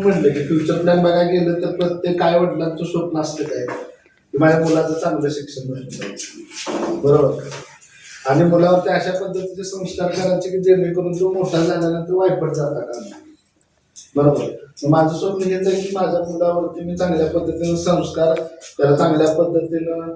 म्हणलं की future plan बघायला गेलं तर प्रत्येक आई वडिलांचं स्वप्न असतं काय की माझ्या मुलाचं चांगलं शिक्षण झालं, बरोबर का? आणि मुलावरती अशा पद्धतीचे संस्कार करायचे की जेणेकरून तो मोठा झाल्यानंतर वाईपट जाता कामा, बरोबर. माझं स्वप्न हेच आहे की माझ्या मुलावरती मी चांगल्या पद्धतीनं संस्कार, त्याला चांगल्या पद्धतीनं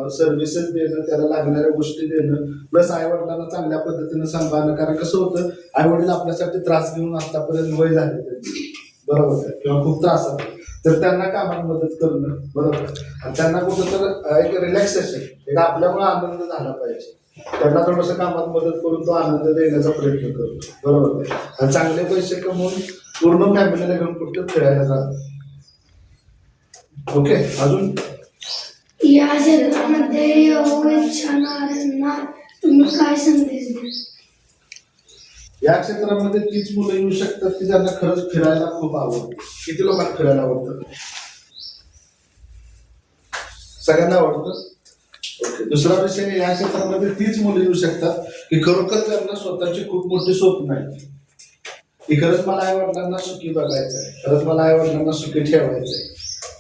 सर्व्हिसेस देणं, त्याला लागणाऱ्या गोष्टी देणं, प्लस आई वडिलांना चांगल्या पद्धतीनं सांभाळणं. कारण कसं होतं, आई वडील आपल्यासाठी त्रास घेऊन आतापर्यंत वय झाले त्यांची, बरोबर आहे, किंवा खूप त्रास आहे, तर त्यांना कामात मदत करणं, बरोबर. आणि त्यांना कुठं तर एक रिलॅक्सेशन, एक आपल्यामुळे आनंद झाला पाहिजे, त्यांना थोडंसं कामात मदत करून तो आनंद देण्याचा प्रयत्न करतो, बरोबर. आणि चांगले पैसे कमवून पूर्ण फॅमिलीला घेऊन कुठं फिरायला जातो. ओके, अजून या क्षेत्रामध्ये येऊ इच्छिणाऱ्यांना तुम्ही काय संदेश द्याल? या क्षेत्रामध्ये तीच मुलं येऊ शकतात की ज्यांना खरंच फिरायला खूप आवडतं. किती लोकांना फिरायला आवडतं? सगळ्यांना आवडतं. दुसरा विषय, या क्षेत्रामध्ये तीच मुलं येऊ शकतात की खरोखर त्यांना स्वतःची खूप मोठी स्वप्न आहे की खरंच मला आई वडिलांना सुखी बघायचं आहे, खरंच मला आई वडिलांना सुखी ठेवायचं आहे,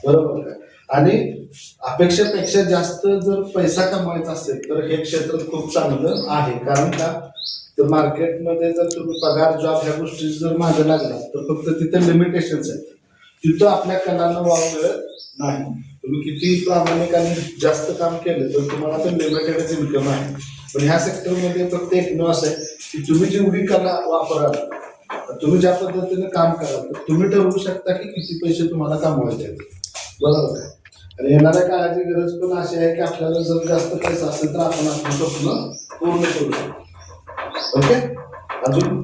बरोबर का? आणि अपेक्षेपेक्षा जास्त जर पैसा कमवायचा असेल तर हे क्षेत्र खूप चांगलं आहे. कारण का, तर मार्केटमध्ये जर तुम्ही पगार, जॉब ह्या गोष्टी जर मागे लागला तर फक्त तिथे लिमिटेशन्स आहेत, तिथं आपल्या कलांना वाव मिळत नाही. तुम्ही किती प्रामाणिकाने जास्त काम केलं तर तुम्हाला तर लिमिटेडच इन्कम आहे. पण ह्या सेक्टरमध्ये फक्त एक नो असं आहे की तुम्ही जेवढी कला वापराल, तुम्ही ज्या पद्धतीने काम कराल, तर तुम्ही ठरवू शकता की किती पैसे तुम्हाला कमवायचे आहेत, बरोबर आहे. आणि येणाऱ्या काळाची गरज पण अशी आहे की आपल्याला जर जास्त पैसा असेल तर आपण आपलं स्वप्न पूर्ण करू शकतो. ओके, अजून